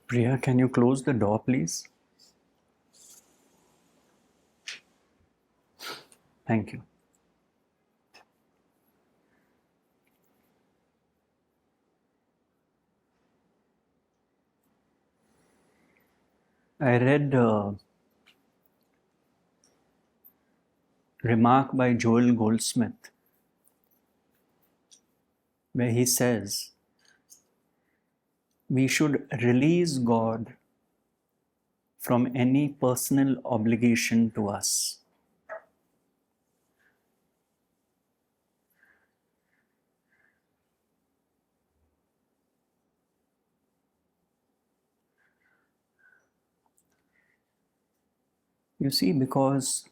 Priya, can you close the door, please? Thank you. I read a remark by Joel Goldsmith where he says we should release God from any personal obligation to us. You see, because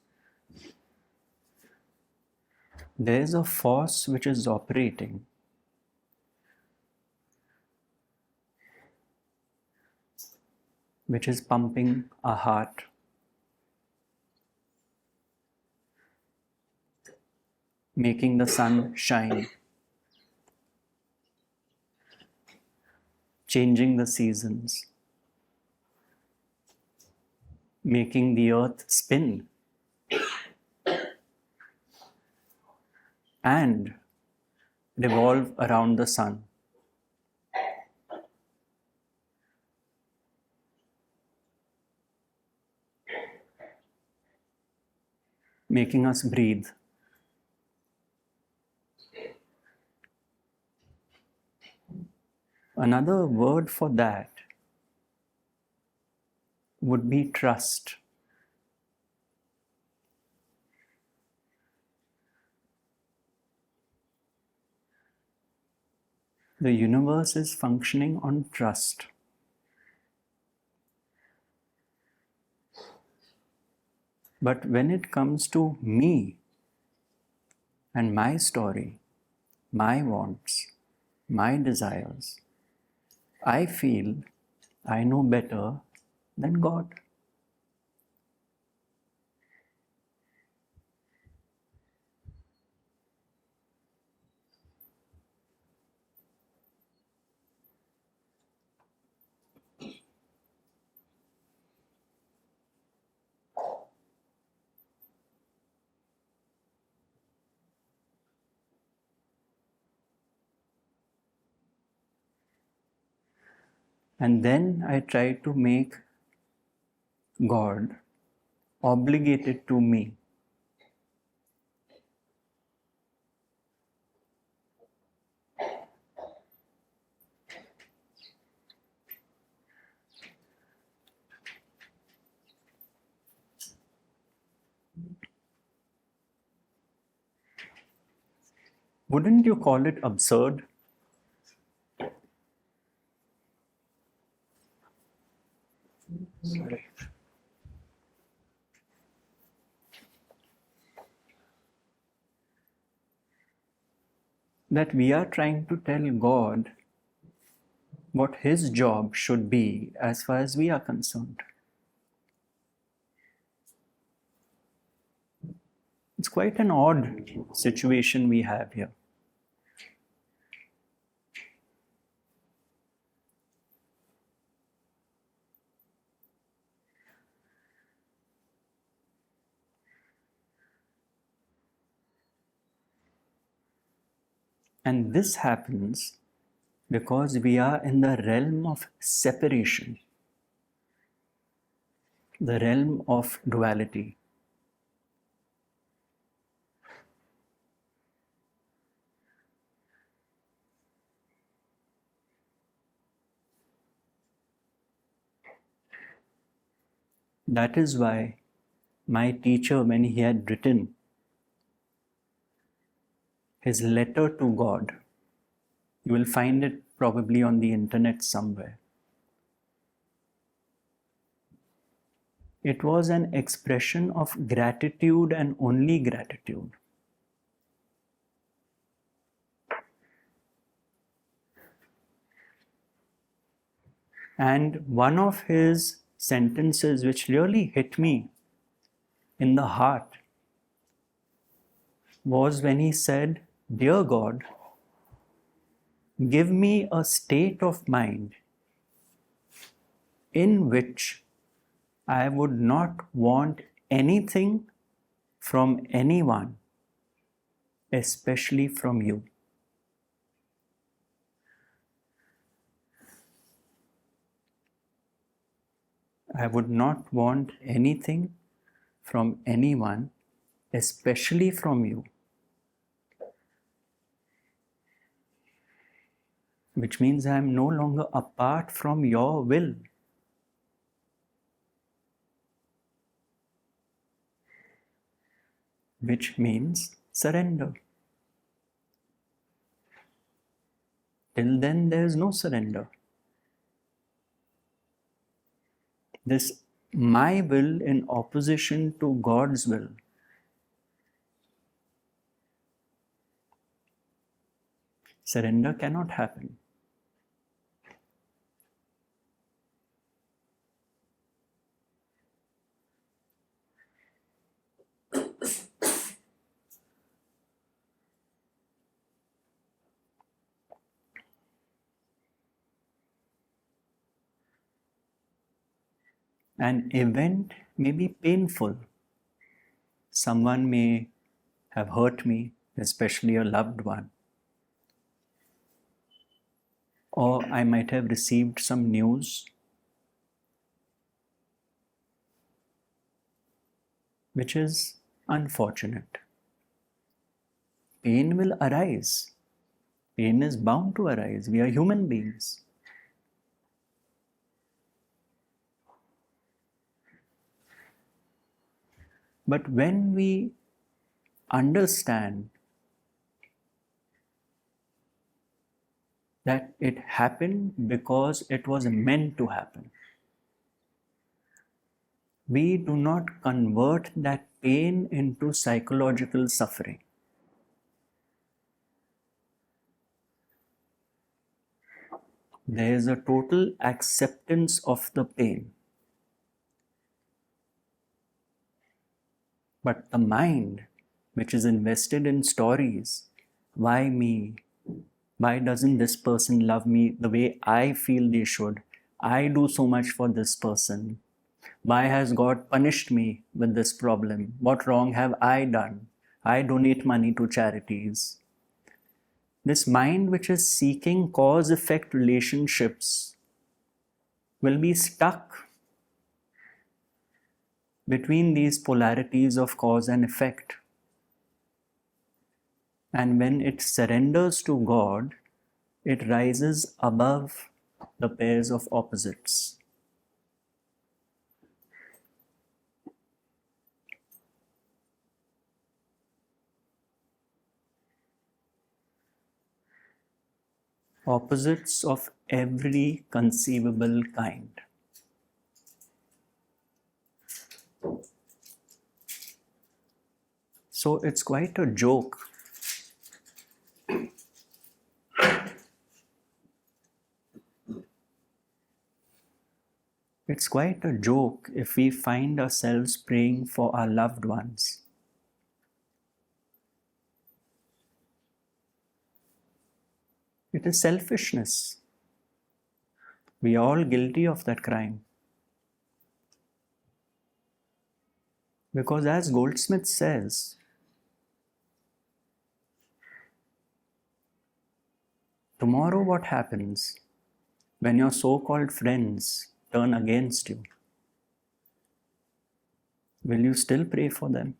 there is a force which is operating, which is pumping our heart, making the sun shine, changing the seasons, making the earth spin, and revolve around the sun. Making us breathe. Another word for that would be trust. The universe is functioning on trust. But when it comes to me and my story, my wants, my desires, I feel I know better than God. And then I try to make God obligated to me. Wouldn't you call it absurd? Sorry. That we are trying to tell God what His job should be as far as we are concerned. It's quite an odd situation we have here. And this happens because we are in the realm of separation, the realm of duality. That is why my teacher, when he had written his letter to God, you will find it probably on the internet somewhere. It was an expression of gratitude and only gratitude. And one of his sentences which really hit me in the heart was when he said, "Dear God, give me a state of mind in which I would not want anything from anyone, especially from you. I would not want anything from anyone, especially from you. Which means I am no longer apart from your will. Which means surrender. Till then, there is no surrender. This my will in opposition to God's will. Surrender cannot happen. An event may be painful. Someone may have hurt me, especially a loved one. Or I might have received some news which is unfortunate. Pain will arise. Pain is bound to arise. We are human beings. But when we understand that it happened because it was meant to happen, we do not convert that pain into psychological suffering. There is a total acceptance of the pain. But the mind, which is invested in stories, why me? Why doesn't this person love me the way I feel they should? I do so much for this person. Why has God punished me with this problem? What wrong have I done? I donate money to charities. This mind which is seeking cause-effect relationships will be stuck between these polarities of cause and effect. And when it surrenders to God, it rises above the pairs of opposites. Opposites of every conceivable kind. So it's quite a joke. It's quite a joke if we find ourselves praying for our loved ones. It is selfishness. We are all guilty of that crime. Because as Goldsmith says, tomorrow what happens when your so-called friends turn against you? Will you still pray for them?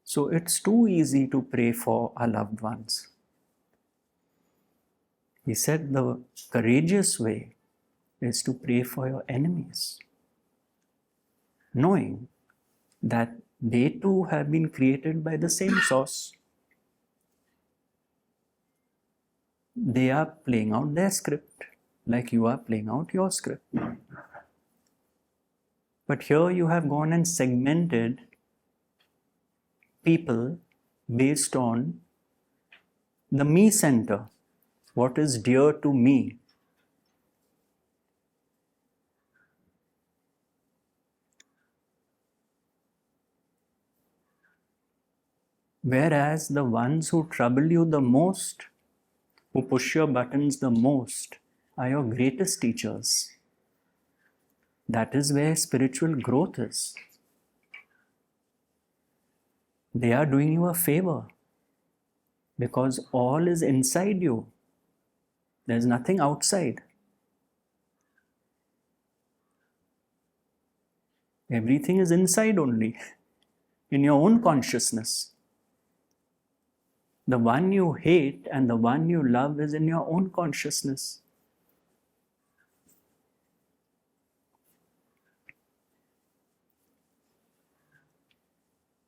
So it's too easy to pray for our loved ones. He said the courageous way is to pray for your enemies, knowing that they too have been created by the same source. They are playing out their script, like you are playing out your script. But here you have gone and segmented people based on the me center, what is dear to me. Whereas the ones who trouble you the most, who push your buttons the most, are your greatest teachers. That is where spiritual growth is. They are doing you a favor because all is inside you. There's nothing outside. Everything is inside only, in your own consciousness. The one you hate and the one you love is in your own consciousness.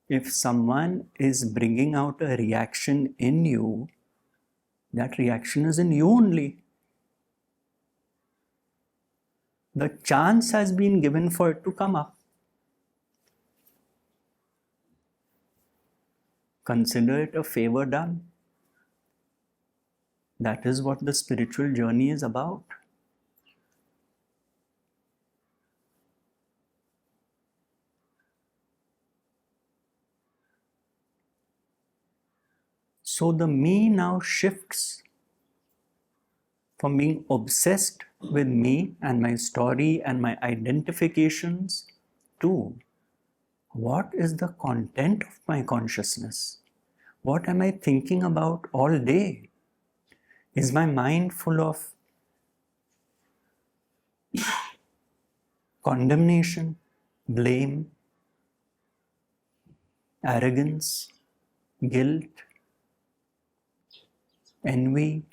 If someone is bringing out a reaction in you, that reaction is in you only. The chance has been given for it to come up. Consider it a favor done. That is what the spiritual journey is about. So the me now shifts from being obsessed with me and my story and my identifications to what is the content of my consciousness? What am I thinking about all day? Is my mind full of condemnation, blame, arrogance, guilt, envy?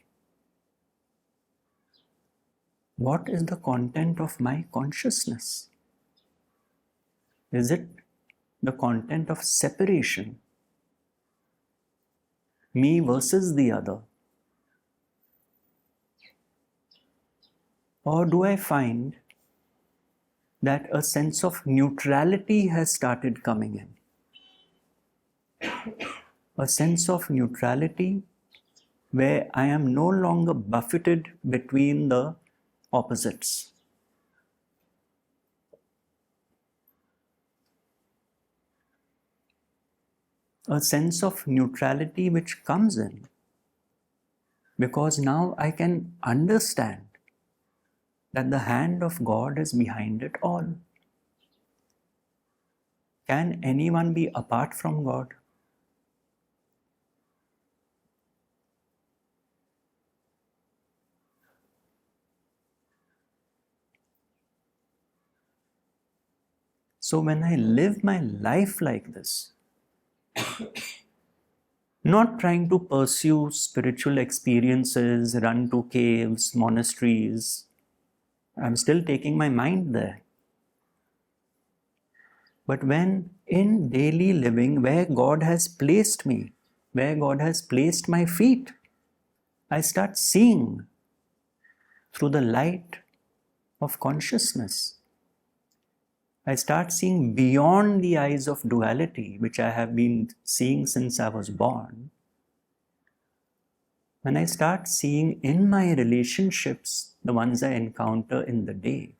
What is the content of my consciousness? Is it the content of separation? Me versus the other? Or do I find that a sense of neutrality has started coming in? A sense of neutrality where I am no longer buffeted between the opposites. A sense of neutrality which comes in because now I can understand that the hand of God is behind it all. Can anyone be apart from God? So when I live my life like this, not trying to pursue spiritual experiences, run to caves, monasteries, I'm still taking my mind there. But when in daily living, where God has placed me, where God has placed my feet, I start seeing through the light of consciousness. I start seeing beyond the eyes of duality, which I have been seeing since I was born. When I start seeing in my relationships, the ones I encounter in the day,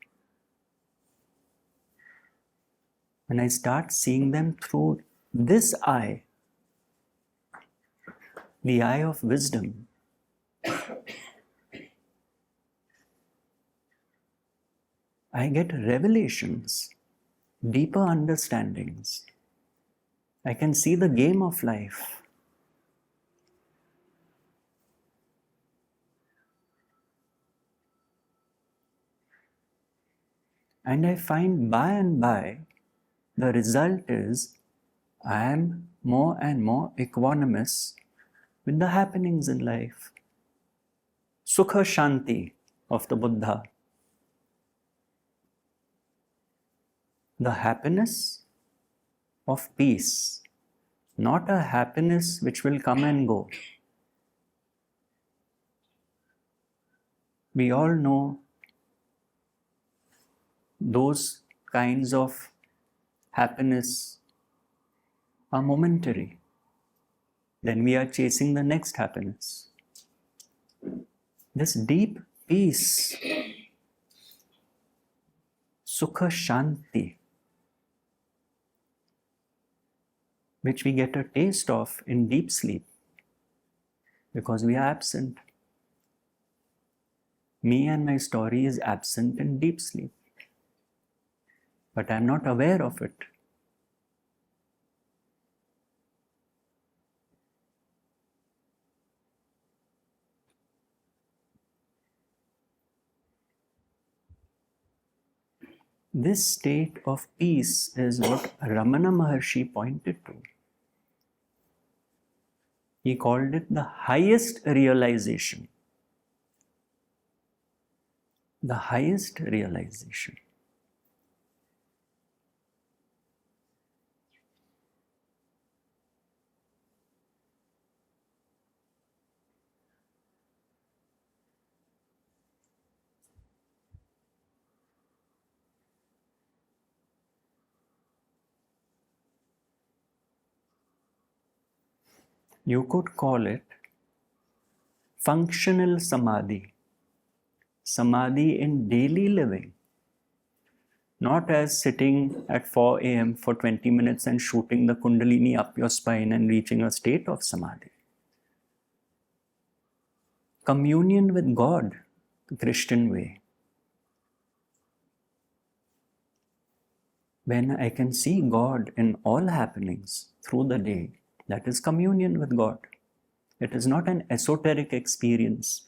when I start seeing them through this eye, the eye of wisdom, I get revelations, deeper understandings. I can see the game of life. And I find by and by, the result is I am more and more equanimous with the happenings in life. Sukha Shanti of the Buddha. The happiness of peace, not a happiness which will come and go. We all know those kinds of happiness are momentary. then we are chasing the next happiness. This deep peace, sukha shanti, which we get a taste of in deep sleep because we are absent. Me and my story is absent in deep sleep, but I'm not aware of it. This state of peace is what Ramana Maharshi pointed to. He called it the highest realization. The highest realization. You could call it functional samadhi. Samadhi in daily living. Not as sitting at 4 a.m. for 20 minutes and shooting the kundalini up your spine and reaching a state of samadhi. Communion with God, the Christian way. When I can see God in all happenings through the day, that is communion with God. It is not an esoteric experience.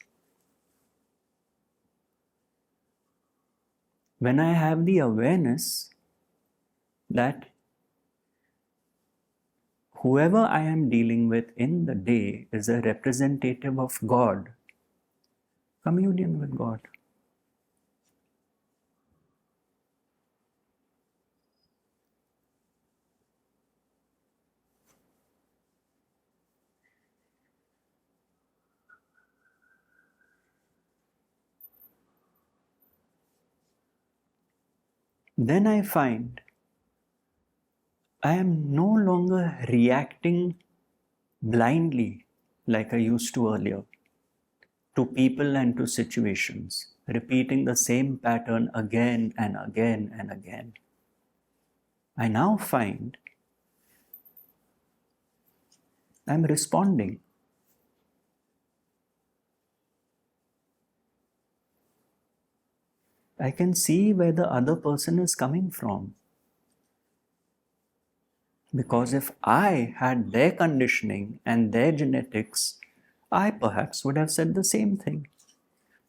When I have the awareness that whoever I am dealing with in the day is a representative of God, communion with God. Then I find I am no longer reacting blindly like I used to earlier to people and to situations, repeating the same pattern again and again and again. I now find I'm responding. I can see where the other person is coming from. Because if I had their conditioning and their genetics, I perhaps would have said the same thing.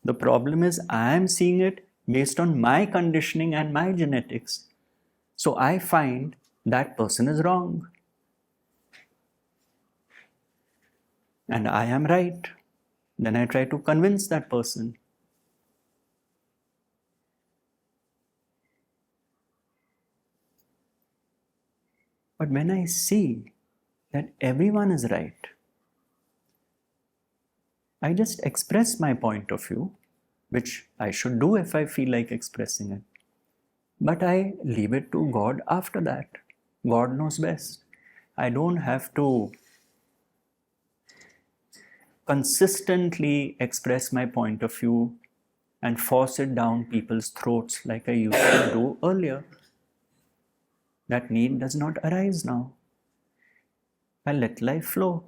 The problem is I am seeing it based on my conditioning and my genetics. So I find that person is wrong. And I am right. Then I try to convince that person. But when I see that everyone is right, I just express my point of view, which I should do if I feel like expressing it. But I leave it to God after that. God knows best. I don't have to consistently express my point of view and force it down people's throats like I used to do earlier. That need does not arise now. I let life flow.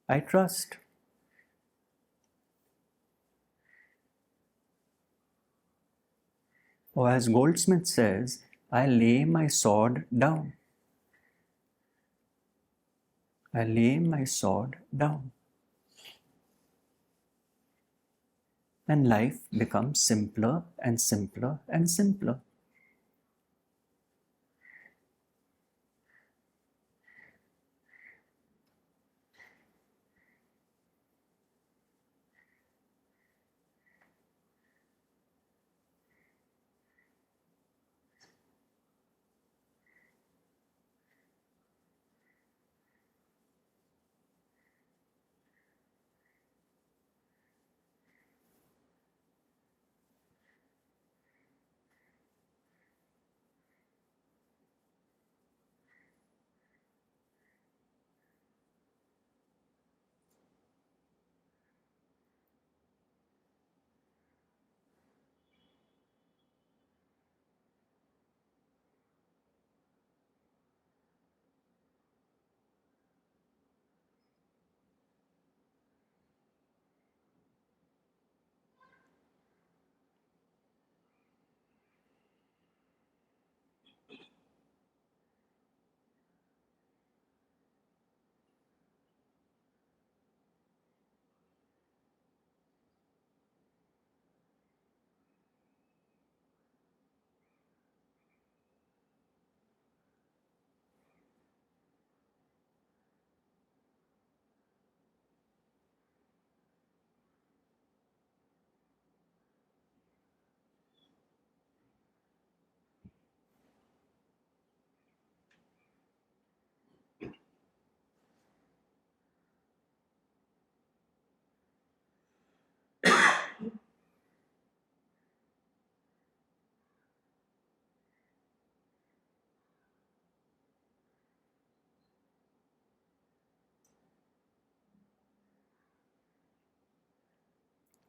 I trust. Or as Goldsmith says, I lay my sword down. I lay my sword down. And life becomes simpler and simpler and simpler.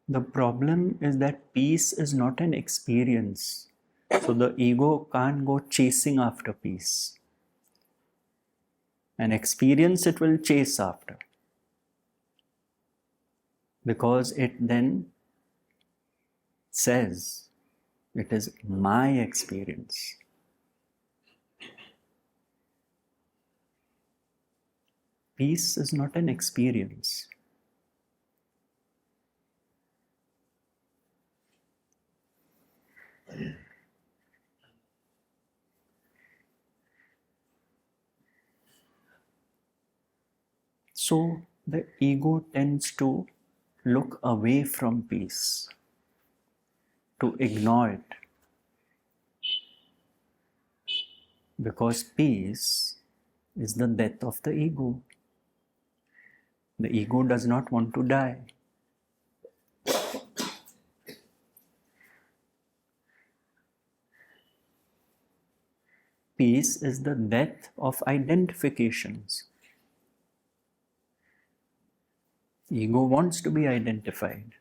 The problem is that peace is not an experience. So the ego can't go chasing after peace. An experience it will chase after. Because it then says, it is my experience. Peace is not an experience. So the ego tends to look away from peace, to ignore it. Because peace is the death of the ego. The ego does not want to die. Peace is the death of identifications. Ego wants to be identified.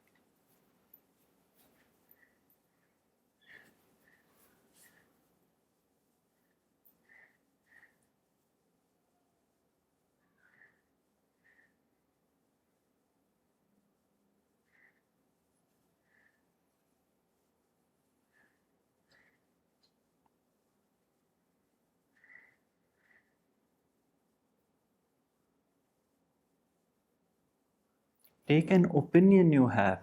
Take an opinion you have.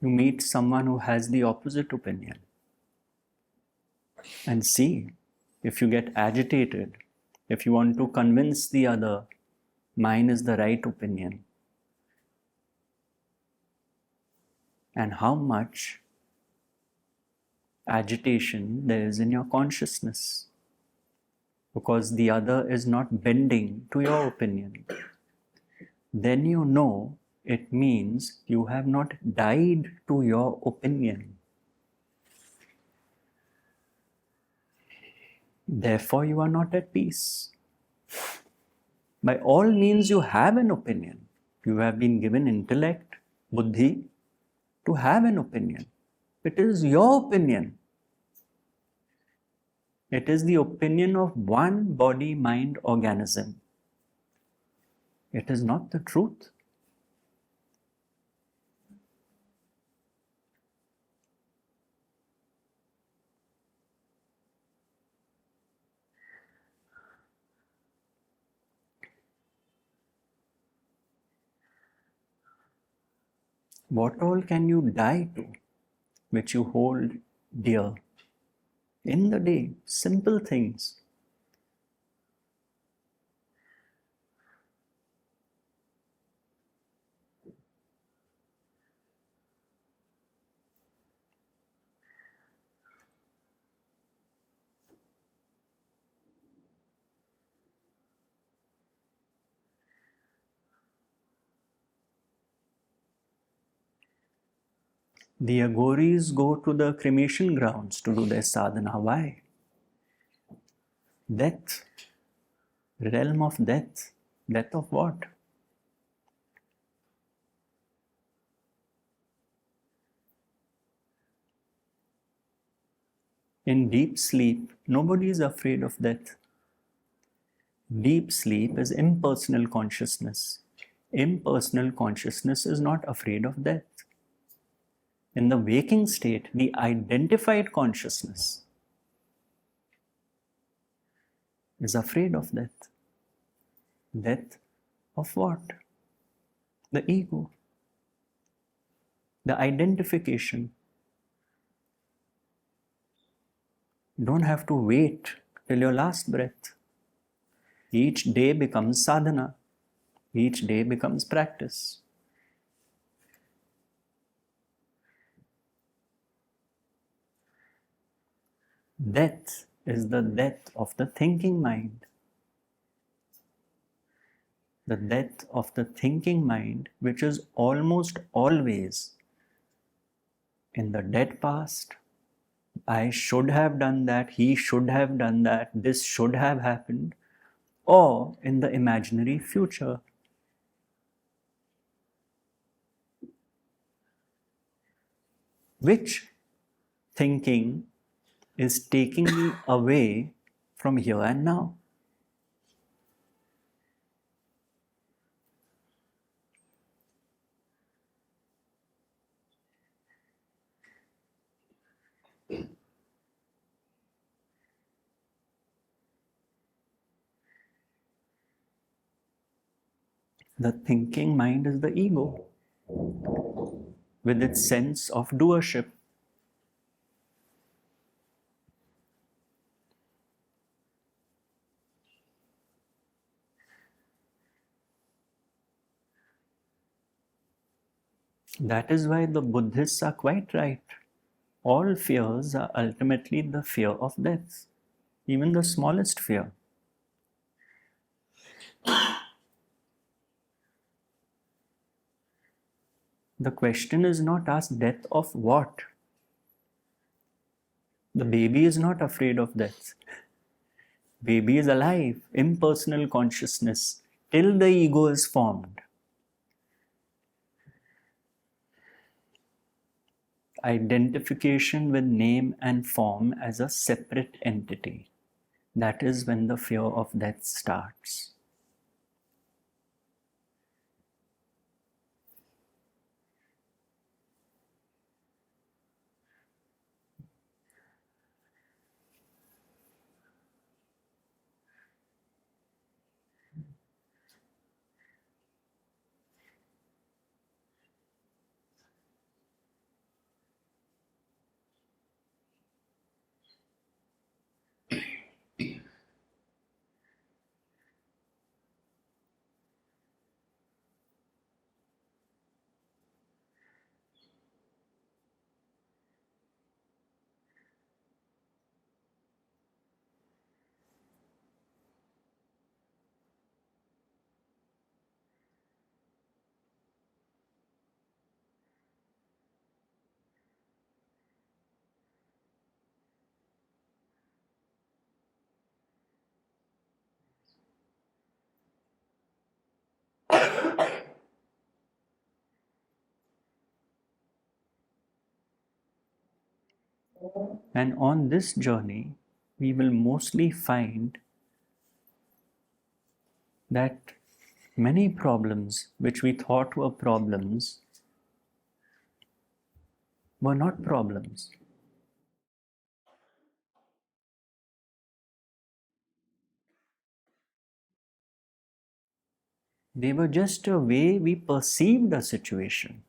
You meet someone who has the opposite opinion. And see, if you get agitated, if you want to convince the other, mine is the right opinion. And how much agitation there is in your consciousness. Because the other is not bending to your opinion. Then you know it means you have not died to your opinion. Therefore, you are not at peace. By all means, you have an opinion. You have been given intellect, buddhi, to have an opinion. It is your opinion. It is the opinion of one body-mind organism. It is not the truth. What all can you die to, which you hold dear? In the day, simple things. The agoris go to the cremation grounds to do their sadhana. Why? Death. Realm of death. Death of what? In deep sleep, nobody is afraid of death. Deep sleep is impersonal consciousness. Impersonal consciousness is not afraid of death. In the waking state, the identified consciousness is afraid of death. Death of what? The ego. The identification. You don't have to wait till your last breath. Each day becomes sadhana. Each day becomes practice. Death is the death of the thinking mind. The death of the thinking mind, which is almost always in the dead past. I should have done that, he should have done that, this should have happened, or in the imaginary future. Which thinking is taking me away from here and now? The thinking mind is the ego with its sense of doership. That is why the Buddhists are quite right. All fears are ultimately the fear of death, even the smallest fear. The question is not asked, death of what? The baby is not afraid of death. Baby is alive, impersonal consciousness, till the ego is formed. Identification with name and form as a separate entity. That is when the fear of death starts. And on this journey, we will mostly find that many problems which we thought were problems were not problems. They were just a way we perceived a situation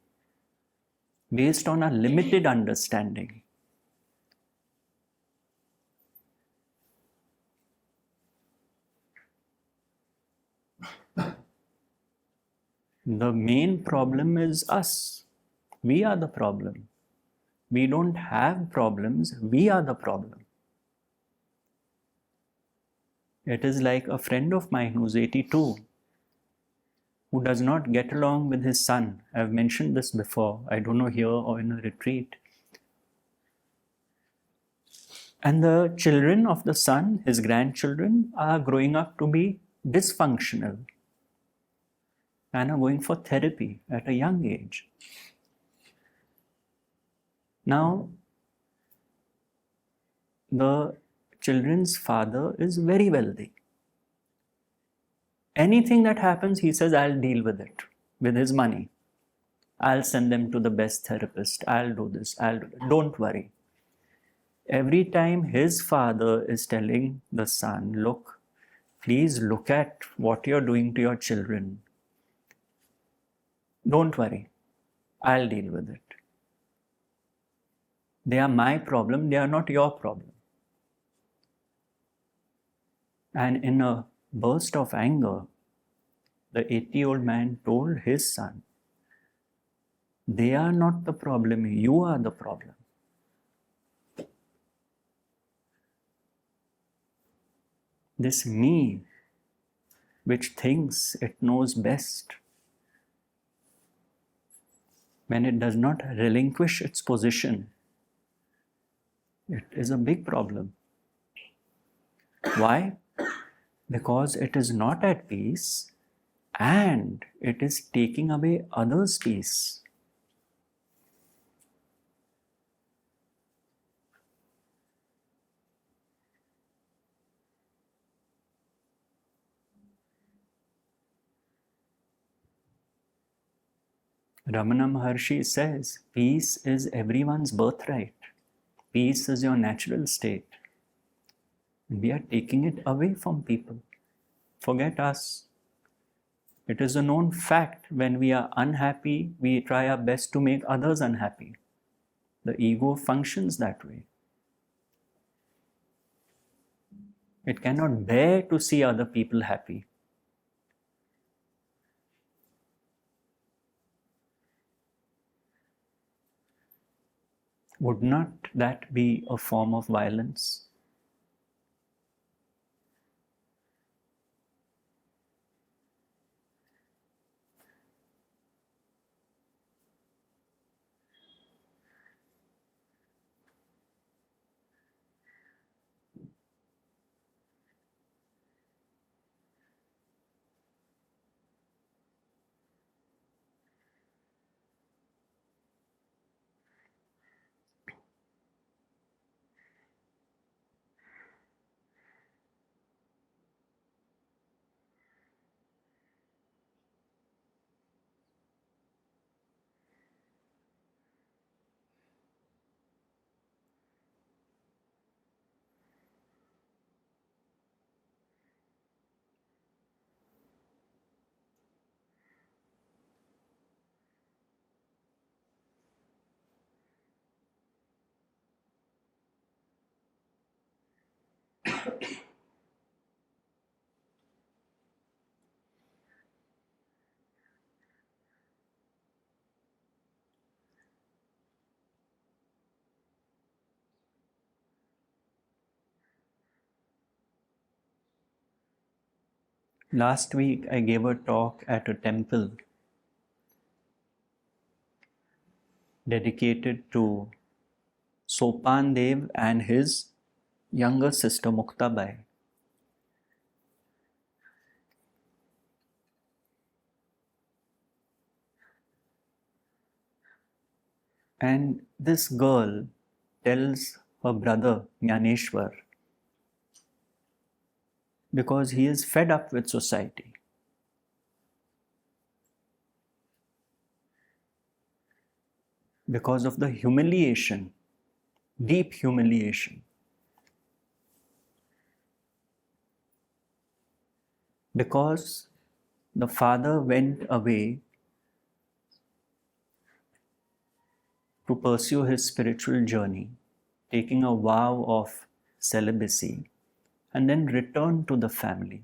based on our limited understanding. The main problem is us. We are the problem. We don't have problems, we are the problem. It is like a friend of mine who's 82, who does not get along with his son. I've mentioned this before, I don't know, here or in a retreat. And the children of the son, his grandchildren, are growing up to be dysfunctional and are going for therapy at a young age. Now, the children's father is very wealthy. Anything that happens, he says, I'll deal with it with his money. I'll send them to the best therapist. I'll do this. I'll do that. Don't worry. Every time his father is telling the son, look, please look at what you're doing to your children. Don't worry. I'll deal with it. They are my problem. They are not your problem. And in a burst of anger, the 80-year-old man told his son, they are not the problem. You are the problem. This me, which thinks it knows best, when it does not relinquish its position, it is a big problem. Why? Because it is not at peace and it is taking away others' peace. Ramana Maharshi says, peace is everyone's birthright. Peace is your natural state. We are taking it away from people. Forget us. It is a known fact when we are unhappy, we try our best to make others unhappy. The ego functions that way. It cannot bear to see other people happy. Would not that be a form of violence? Last week I gave a talk at a temple dedicated to Sopan Dev and his younger sister Muktabai. And this girl tells her brother Jnaneshwar, because he is fed up with society. Because of the humiliation, deep humiliation. Because the father went away to pursue his spiritual journey, taking a vow of celibacy, and then returned to the family.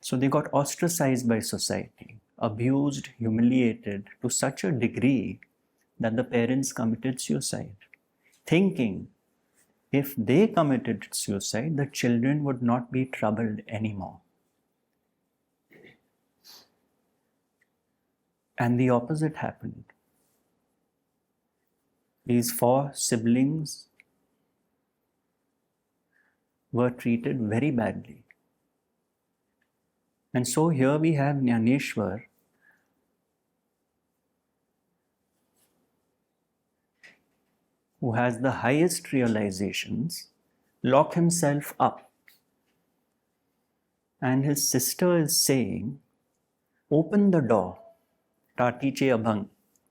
So they got ostracized by society, abused, humiliated to such a degree that the parents committed suicide, thinking if they committed suicide, the children would not be troubled anymore. And the opposite happened. These 4 siblings were treated very badly. And so here we have Jnaneshwar, who has the highest realizations, lock himself up. And his sister is saying, open the door. Tatiche abhang.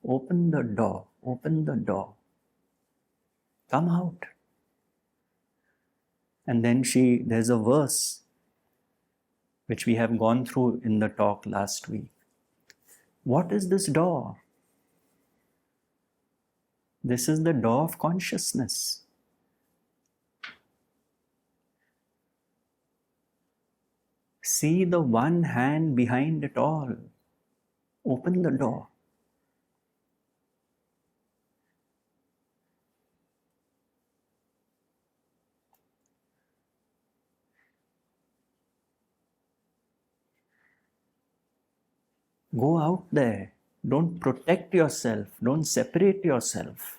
Open the door. Open the door. Come out. And then there's a verse which we have gone through in the talk last week. What is this door? This is the door of consciousness. See the one hand behind it all. Open the door. Go out there. Don't protect yourself. Don't separate yourself.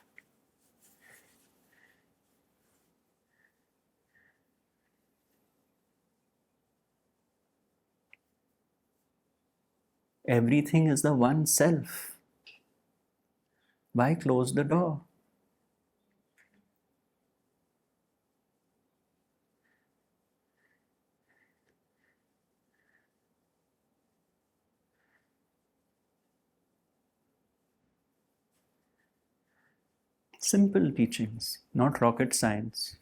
Everything is the one self. Why close the door? Simple teachings, not rocket science.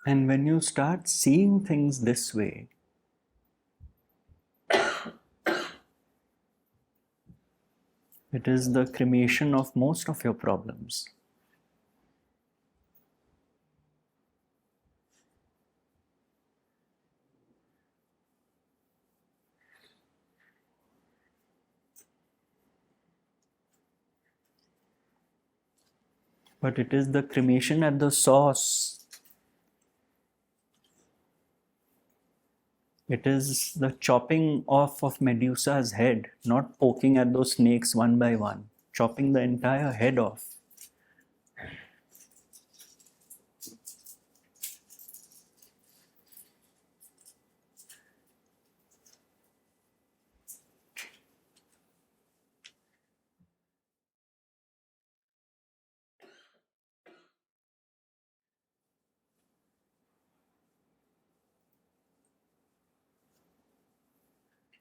And when you start seeing things this way, it is the cremation of most of your problems. But it is the cremation at the source. It is the chopping off of Medusa's head, not poking at those snakes one by one, chopping the entire head off.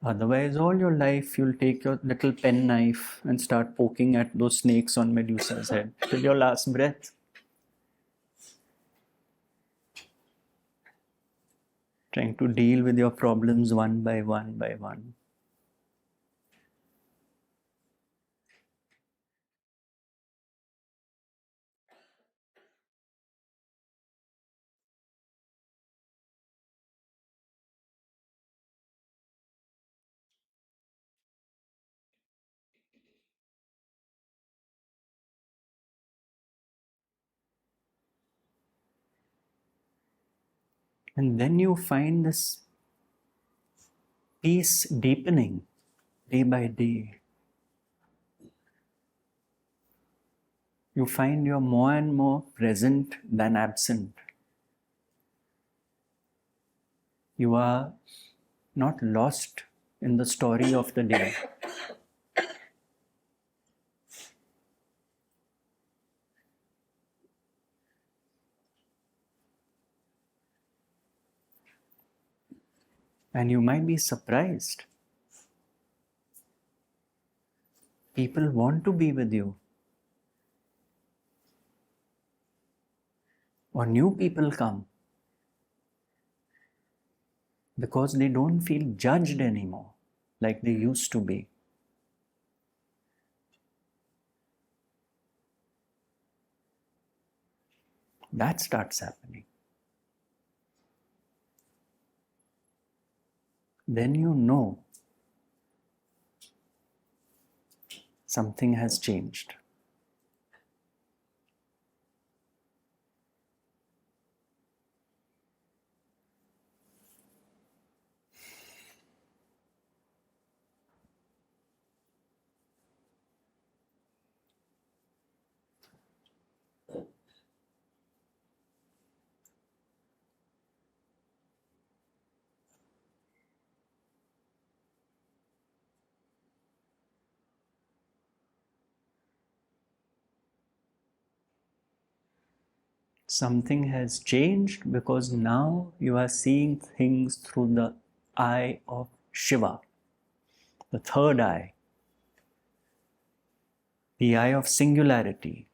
Otherwise, all your life, you'll take your little pen knife and start poking at those snakes on Medusa's head till your last breath. Trying to deal with your problems one by one by one. And then you find this peace deepening day by day. You find you're more and more present than absent. You are not lost in the story of the day. And you might be surprised. People want to be with you. Or new people come because they don't feel judged anymore like they used to be. That starts happening. Then you know something has changed. Something has changed because now you are seeing things through the eye of Shiva, the third eye, the eye of singularity.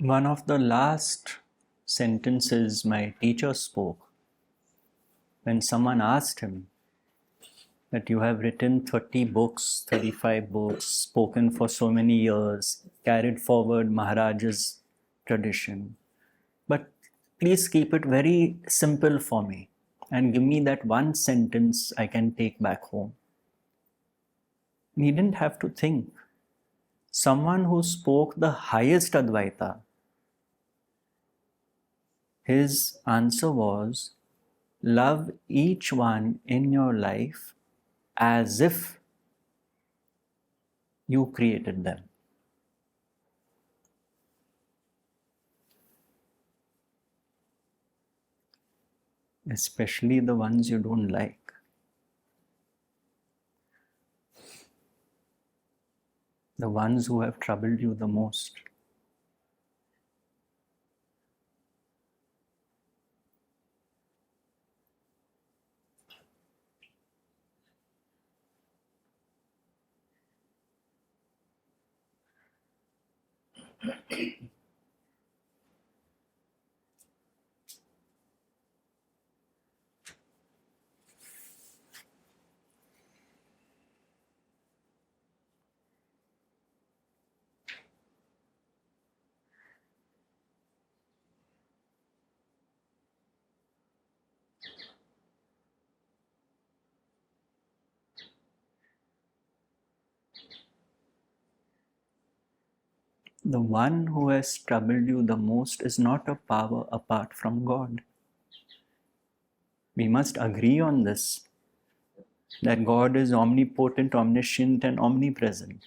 One of the last sentences my teacher spoke when someone asked him that you have written 30 books, 35 books, spoken for so many years, carried forward Maharaj's tradition. But please keep it very simple for me and give me that one sentence I can take back home. He didn't have to think. Someone who spoke the highest Advaita, his answer was, love each one in your life as if you created them. Especially the ones you don't like. The ones who have troubled you the most. The one who has troubled you the most is not a power apart from God. We must agree on this, that God is omnipotent, omniscient, and omnipresent.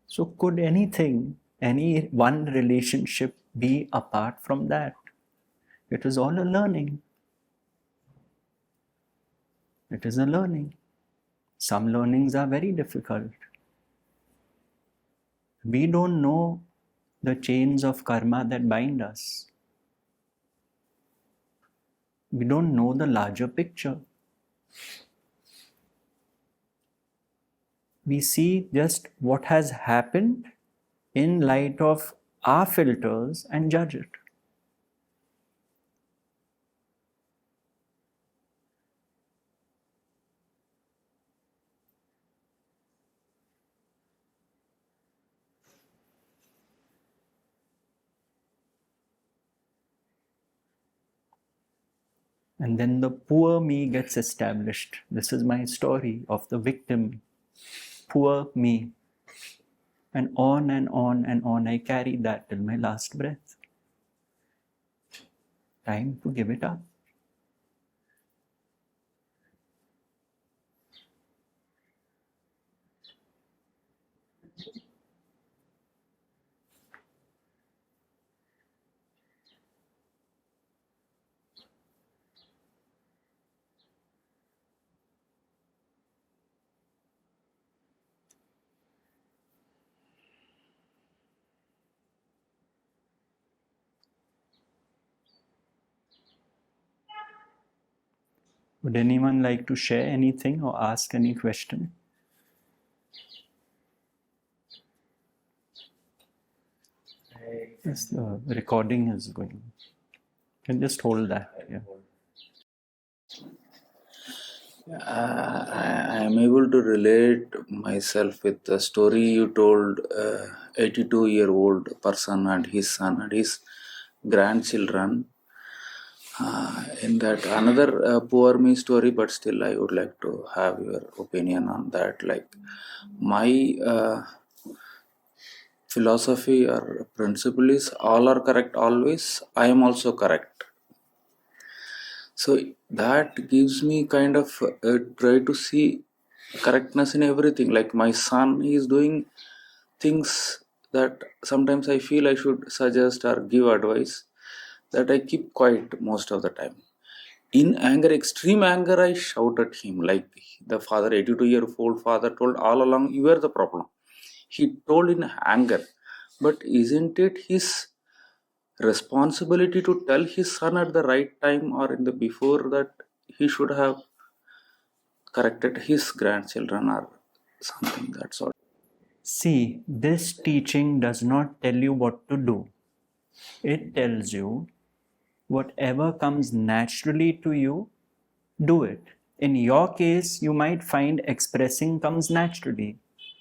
So could anything, any one relationship be apart from that? It is all a learning. It is a learning. Some learnings are very difficult. We don't know the chains of karma that bind us. We don't know the larger picture. We see just what has happened in light of our filters and judge it. And then the poor me gets established. This is my story of the victim. Poor me. And on and on and on I carry that till my last breath. Time to give it up. Would anyone like to share anything or ask any question? Yes, the recording is going. You can just hold that. Yeah. I am able to relate myself with the story you told. 82-year-old person and his son and his grandchildren. In that another poor me story, but still I would like to have your opinion on that. Like my philosophy or principle is all are correct always. I am also correct. So that gives me kind of try to see correctness in everything. Like my son, he is doing things that sometimes I feel I should suggest or give advice, that I keep quiet most of the time. In anger, extreme anger, I shout at him. Like the father, 82-year-old father told all along, you are the problem. He told in anger. But isn't it his responsibility to tell his son at the right time or in the before that he should have corrected his grandchildren or something that sort? See, this teaching does not tell you what to do. It tells you whatever comes naturally to you, do it. In your case, you might find expressing comes naturally.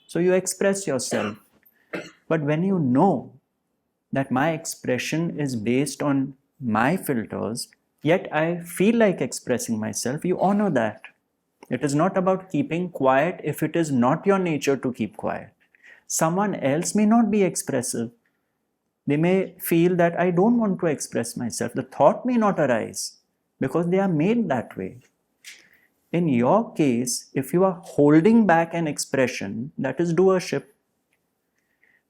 So you express yourself. But when you know that my expression is based on my filters, yet I feel like expressing myself, you honor that. It is not about keeping quiet if it is not your nature to keep quiet. Someone else may not be expressive. They may feel that I don't want to express myself. The thought may not arise because they are made that way. In your case, if you are holding back an expression, that is doership.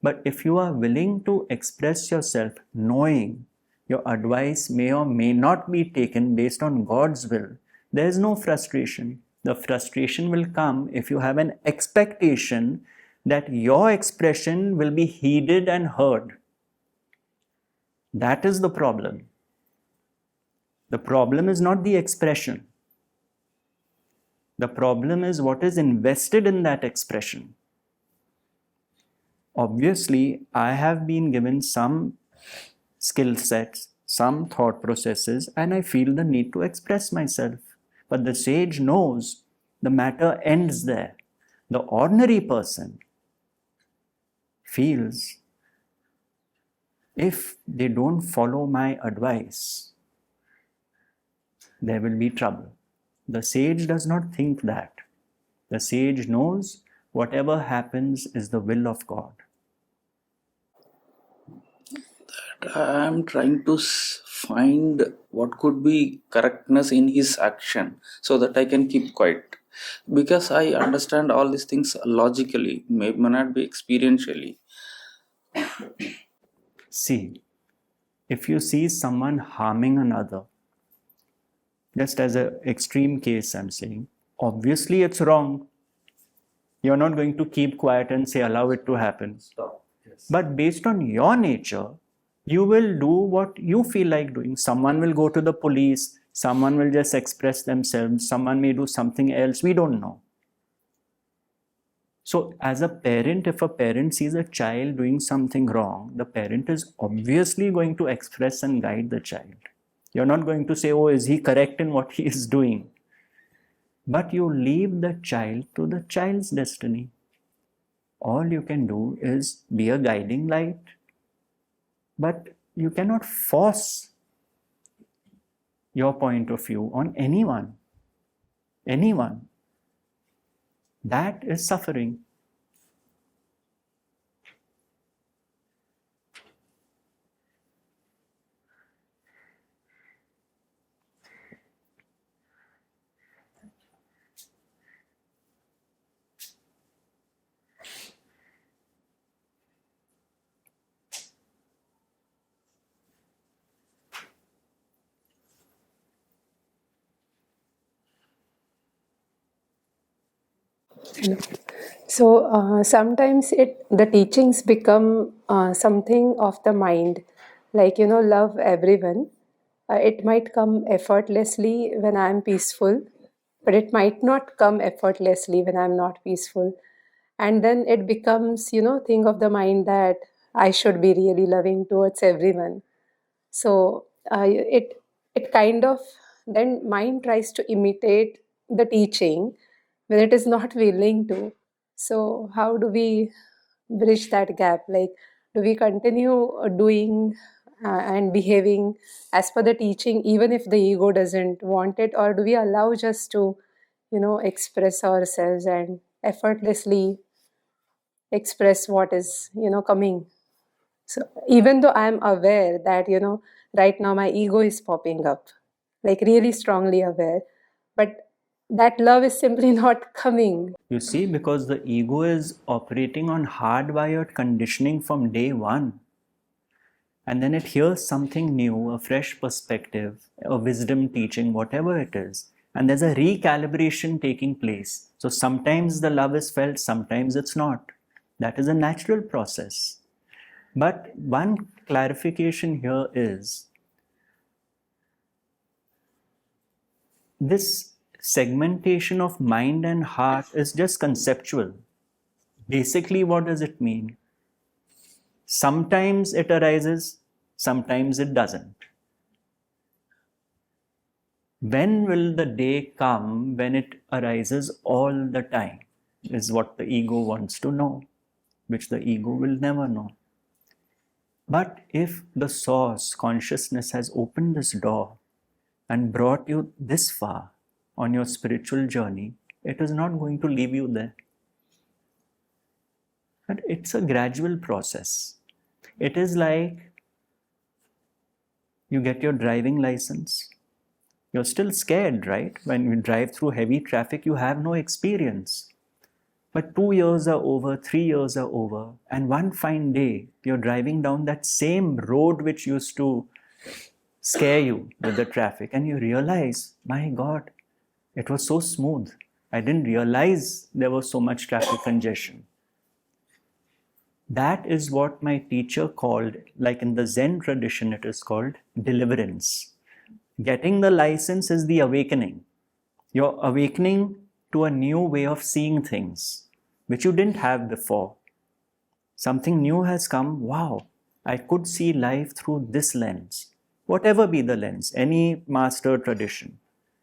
But if you are willing to express yourself, knowing your advice may or may not be taken based on God's will, there is no frustration. The frustration will come if you have an expectation that your expression will be heeded and heard. That is the problem. The problem is not the expression. The problem is what is invested in that expression. Obviously, I have been given some skill sets, some thought processes, and I feel the need to express myself. But the sage knows the matter ends there. The ordinary person feels if they don't follow my advice, there will be trouble. The sage does not think that. The sage knows whatever happens is the will of God. I am trying to find what could be correctness in his action so that I can keep quiet. Because I understand all these things logically, may not be experientially. See, if you see someone harming another, just as an extreme case I'm saying, obviously it's wrong. You're not going to keep quiet and say, allow it to happen. Stop. Yes. But based on your nature, you will do what you feel like doing. Someone will go to the police, someone will just express themselves, someone may do something else, we don't know. So as a parent, if a parent sees a child doing something wrong, the parent is obviously going to express and guide the child. You're not going to say, oh, is he correct in what he is doing? But you leave the child to the child's destiny. All you can do is be a guiding light. But you cannot force your point of view on anyone. Anyone. That is suffering. So sometimes the teachings become something of the mind, like love everyone. It might come effortlessly when I am peaceful, but it might not come effortlessly when I am not peaceful. And then it becomes thing of the mind that I should be really loving towards everyone. So it kind of, then mind tries to imitate the teaching when it is not willing to. So how do we bridge that gap? Like, do we continue doing and behaving as per the teaching even if the ego doesn't want it, or do we allow just to express ourselves and effortlessly express what is coming? So even though I'm aware that, right now my ego is popping up, like really strongly aware, but that love is simply not coming. You see, because the ego is operating on hardwired conditioning from day one. And then it hears something new, a fresh perspective, a wisdom teaching, whatever it is. And there's a recalibration taking place. So sometimes the love is felt, sometimes it's not. That is a natural process. But one clarification here is this segmentation of mind and heart is just conceptual. Basically, what does it mean? Sometimes it arises, sometimes it doesn't. When will the day come when it arises all the time? Is what the ego wants to know, which the ego will never know. But if the source, consciousness, has opened this door and brought you this far on your spiritual journey, it is not going to leave you there. But it's a gradual process. It is like you get your driving license. You're still scared, right? When you drive through heavy traffic, you have no experience. But 2 years are over, 3 years are over, and one fine day, you're driving down that same road which used to scare you with the traffic, and you realize, my God, it was so smooth. I didn't realize there was so much traffic congestion. That is what my teacher called, like in the Zen tradition, it is called deliverance. Getting the license is the awakening. You're awakening to a new way of seeing things, which you didn't have before. Something new has come. Wow, I could see life through this lens. Whatever be the lens, any master tradition,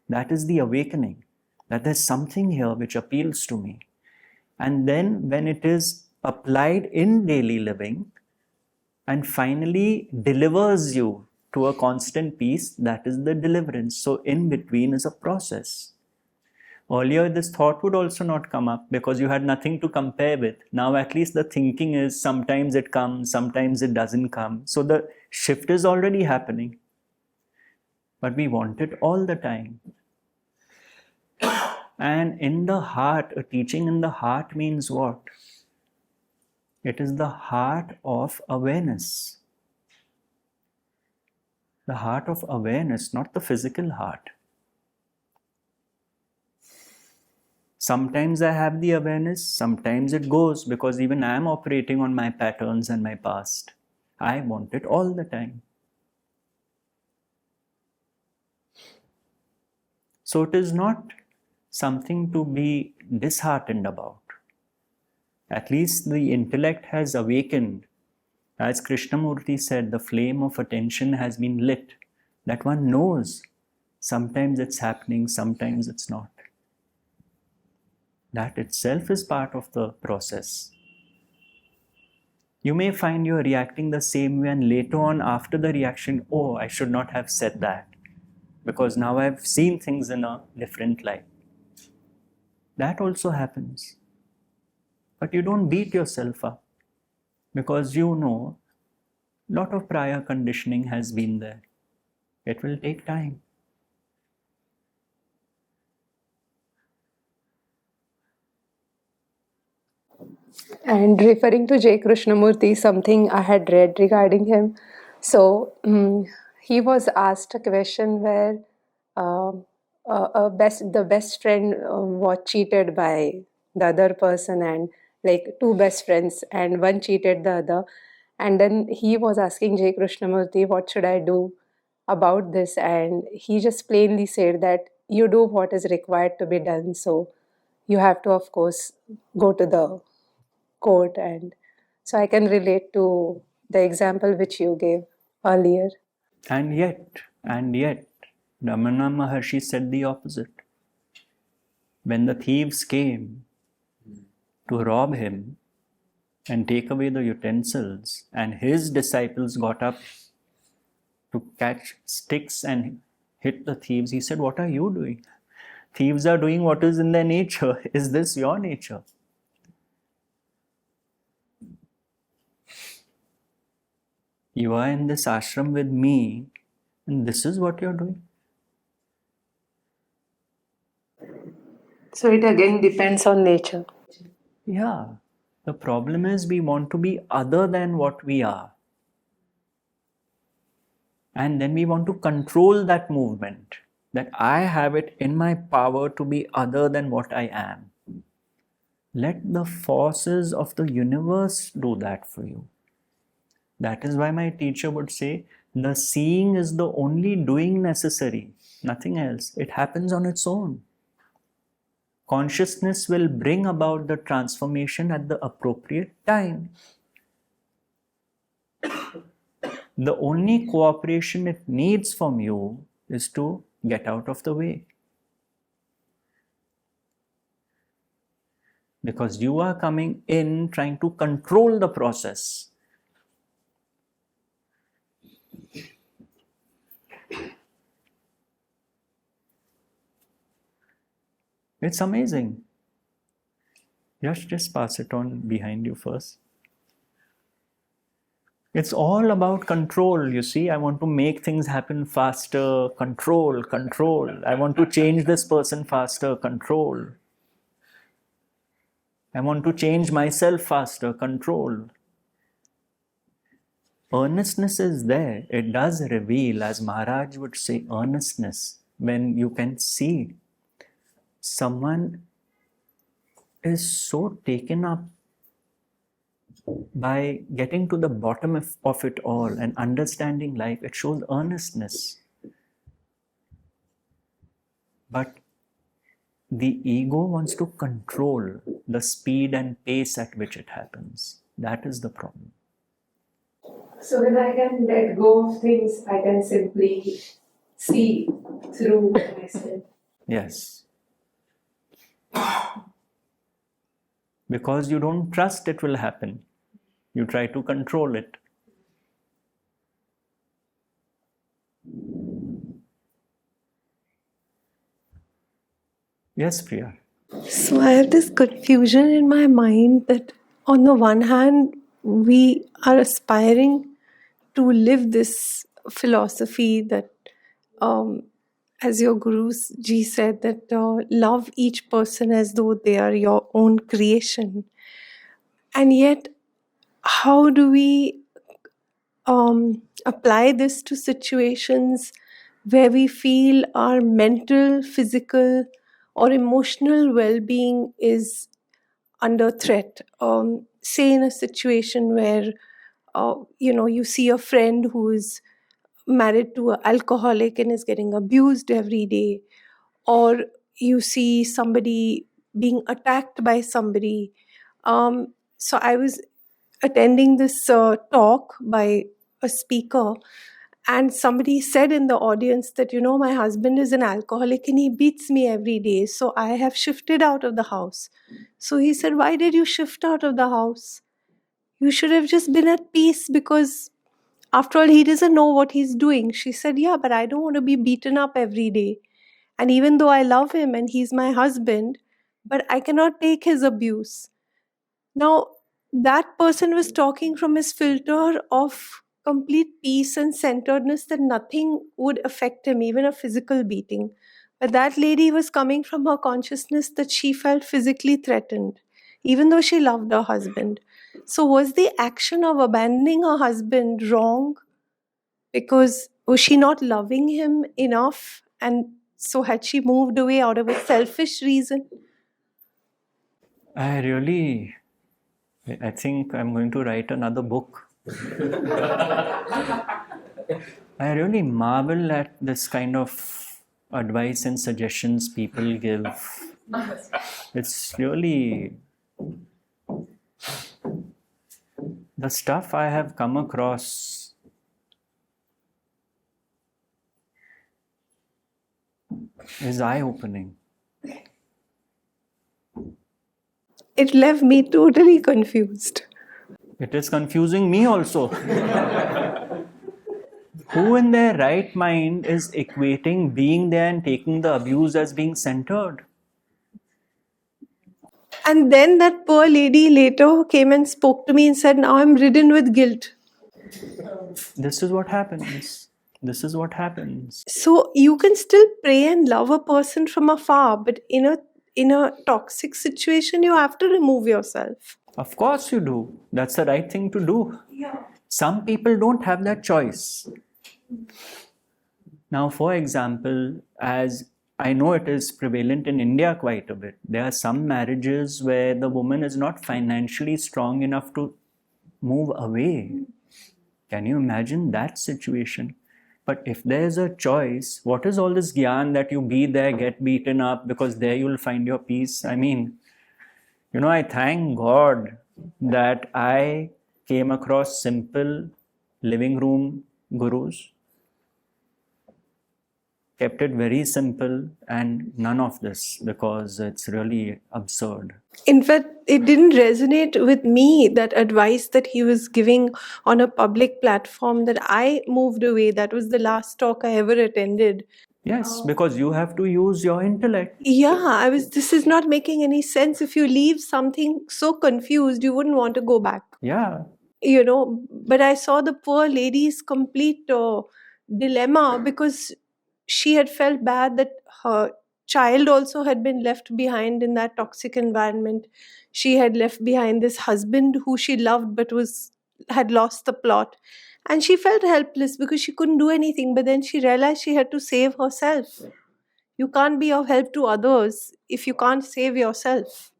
that is the awakening. That there's something here which appeals to me. And then when it is applied in daily living and finally delivers you to a constant peace, that is the deliverance. So in between is a process. Earlier, this thought would also not come up because you had nothing to compare with. Now, at least the thinking is sometimes it comes, sometimes it doesn't come. So the shift is already happening. But we want it all the time. And in the heart, a teaching in the heart means what? It is the heart of awareness. The heart of awareness, not the physical heart. Sometimes I have the awareness, sometimes it goes, because even I am operating on my patterns and my past. I want it all the time. So it is not something to be disheartened about. At least the intellect has awakened. As Krishnamurti said, the flame of attention has been lit, that one knows sometimes it's happening, sometimes it's not. That itself is part of the process. You may find you're reacting the same way, and later on, after the reaction, oh, I should not have said that, because now I've seen things in a different light. That also happens. But you don't beat yourself up, because you know a lot of prior conditioning has been there. It will take time. And referring to J. Krishnamurti, something I had read regarding him. So he was asked a question where the best friend was cheated by the other person, and like two best friends, and one cheated the other. And then he was asking J. Krishnamurti, what should I do about this? And he just plainly said that you do what is required to be done. So you have to, of course, go to the court. And so I can relate to the example which you gave earlier. And yet, Ramana Maharshi said the opposite. When the thieves came to rob him and take away the utensils, and his disciples got up to catch sticks and hit the thieves, he said, what are you doing? Thieves are doing what is in their nature. Is this your nature? You are in this ashram with me, and this is what you're doing. So it again depends on nature. Yeah. The problem is we want to be other than what we are. And then we want to control that movement, that I have it in my power to be other than what I am. Let the forces of the universe do that for you. That is why my teacher would say, the seeing is the only doing necessary, nothing else. It happens on its own. Consciousness will bring about the transformation at the appropriate time. The only cooperation it needs from you is to get out of the way. Because you are coming in trying to control the process. It's amazing. Just pass it on behind you first. It's all about control, you see. I want to make things happen faster. Control. I want to change this person faster. Control. I want to change myself faster. Control. Earnestness is there. It does reveal, as Maharaj would say, earnestness. When you can see someone is so taken up by getting to the bottom of it all and understanding life, it shows earnestness. But the ego wants to control the speed and pace at which it happens. That is the problem. So when I can let go of things, I can simply see through myself. Yes. Because you don't trust it will happen. You try to control it. Yes, Priya. So I have this confusion in my mind that on the one hand, we are aspiring to live this philosophy that, as your Guru Ji said, that love each person as though they are your own creation. And yet, how do we apply this to situations where we feel our mental, physical, or emotional well-being is under threat. Say in a situation where you see a friend who is married to an alcoholic and is getting abused every day, or you see somebody being attacked by somebody. So I was attending this talk by a speaker, and somebody said in the audience that, my husband is an alcoholic and he beats me every day, so I have shifted out of the house. So he said, why did you shift out of the house? You should have just been at peace, because after all, he doesn't know what he's doing. She said, yeah, but I don't want to be beaten up every day. And even though I love him and he's my husband, but I cannot take his abuse. Now, that person was talking from his filter of complete peace and centeredness, that nothing would affect him, even a physical beating. But that lady was coming from her consciousness that she felt physically threatened, even though she loved her husband. So, was the action of abandoning her husband wrong? Because was she not loving him enough? And so, had she moved away out of a selfish reason? I think I'm going to write another book. I really marvel at this kind of advice and suggestions people give. It's really the stuff I have come across. Is eye-opening. It left me totally confused. It is confusing me also. Who in their right mind is equating being there and taking the abuse as being centered? And then that poor lady later came and spoke to me and said, now I'm ridden with guilt. This is what happens. This is what happens. So you can still pray and love a person from afar, but in a toxic situation, you have to remove yourself. Of course you do. That's the right thing to do. Yeah. Some people don't have that choice. Now, for example, as I know it is prevalent in India quite a bit, there are some marriages where the woman is not financially strong enough to move away. Can you imagine that situation? But if there's a choice, what is all this gyan that you be there, get beaten up, because there you'll find your peace? I mean, I thank God that I came across simple living room gurus, kept it very simple, and none of this, because it's really absurd. In fact, it didn't resonate with me, that advice that he was giving on a public platform, that I moved away. That was the last talk I ever attended. Yes, because you have to use your intellect. Yeah, this is not making any sense. If you leave something so confused, you wouldn't want to go back. Yeah. But I saw the poor lady's complete dilemma, because she had felt bad that her child also had been left behind in that toxic environment. She had left behind this husband who she loved but had lost the plot. And she felt helpless because she couldn't do anything. But then she realized she had to save herself. You can't be of help to others if you can't save yourself.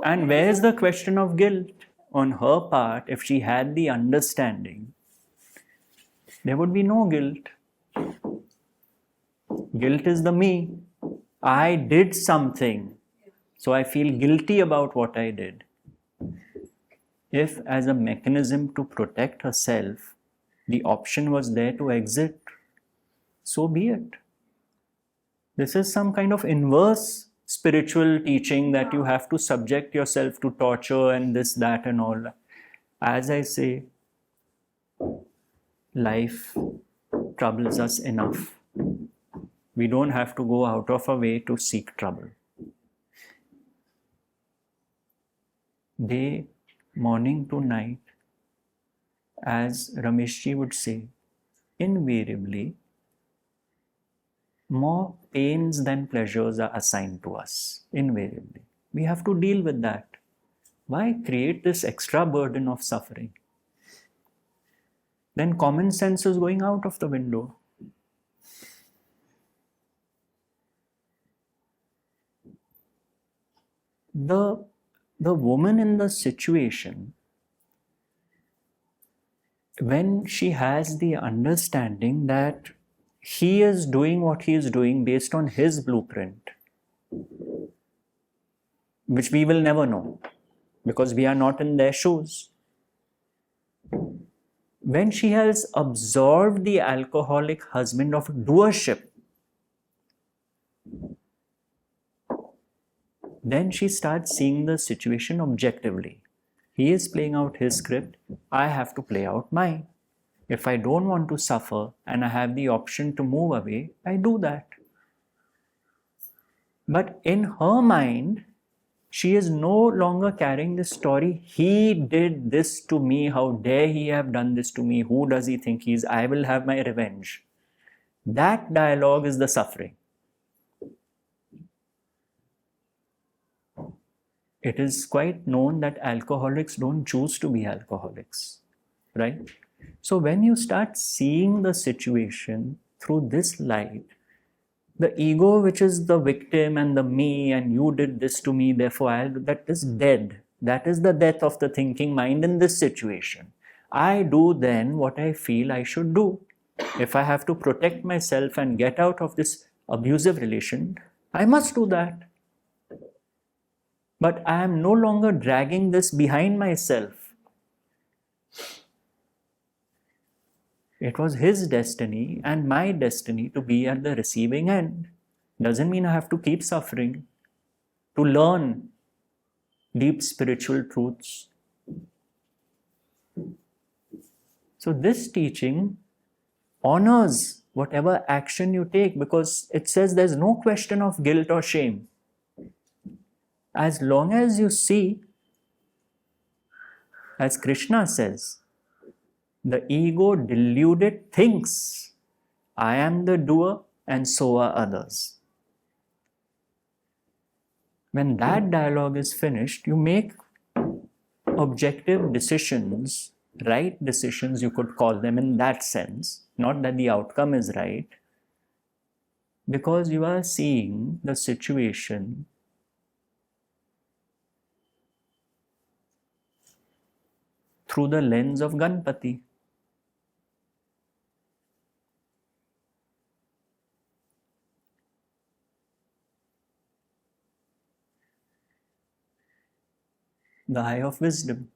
And where's the question of guilt? On her part, if she had the understanding, there would be no guilt. Guilt is the me. I did something, so I feel guilty about what I did. If, as a mechanism to protect herself, the option was there to exit, so be it. This is some kind of inverse spiritual teaching that you have to subject yourself to torture and this, that, and all. As I say, life troubles us enough. We don't have to go out of our way to seek trouble. Day, morning to night, as Rameshji would say, invariably, more pains than pleasures are assigned to us. Invariably. We have to deal with that. Why create this extra burden of suffering? Then common sense is going out of the window. the woman in the situation, when she has the understanding that he is doing what he is doing based on his blueprint, which we will never know because we are not in their shoes. When she has absorbed the alcoholic husband of doership, then she starts seeing the situation objectively. He is playing out his script, I have to play out mine. If I don't want to suffer and I have the option to move away, I do that. But in her mind, she is no longer carrying this story. He did this to me. How dare he have done this to me? Who does he think he is? I will have my revenge. That dialogue is the suffering. It is quite known that alcoholics don't choose to be alcoholics, right? So when you start seeing the situation through this light, the ego, which is the victim and the me, and you did this to me, therefore I'll do, that is dead. That is the death of the thinking mind in this situation. I do then what I feel I should do. If I have to protect myself and get out of this abusive relation, I must do that. But I am no longer dragging this behind myself. It was his destiny and my destiny to be at the receiving end. Doesn't mean I have to keep suffering to learn deep spiritual truths. So this teaching honors whatever action you take because it says there's no question of guilt or shame. As long as you see, as Krishna says, the ego deluded thinks, I am the doer and so are others. When that dialogue is finished, you make objective decisions, right decisions, you could call them in that sense, not that the outcome is right, because you are seeing the situation through the lens of Ganpati. The eye of wisdom.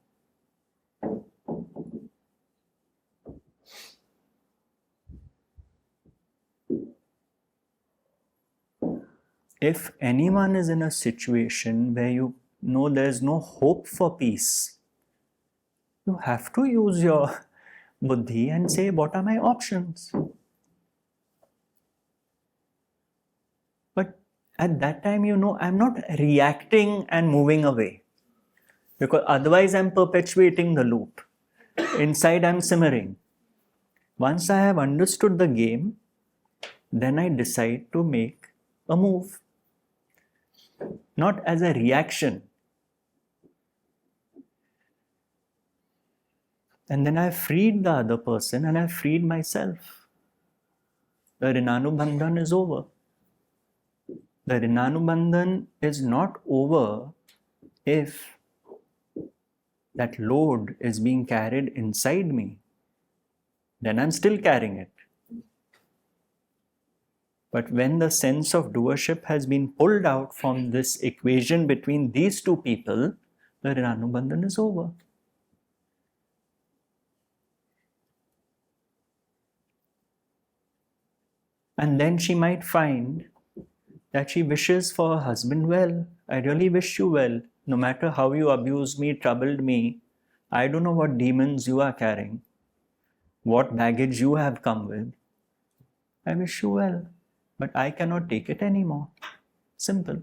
If anyone is in a situation where you know there's no hope for peace, you have to use your buddhi and say, what are my options? But at that time, you know, I'm not reacting and moving away. Because otherwise I'm perpetuating the loop. Inside I'm simmering. Once I have understood the game, then I decide to make a move. Not as a reaction. And then I've freed the other person and I've freed myself. The Rinanubandhan is over. The Rinanubandhan is not over if that load is being carried inside me. Then I'm still carrying it. But when the sense of doership has been pulled out from this equation between these two people, the Rinanubandhan is over. And then she might find that she wishes for her husband well. I really wish you well. No matter how you abused me, troubled me, I don't know what demons you are carrying, what baggage you have come with. I wish you well, but I cannot take it anymore. Simple.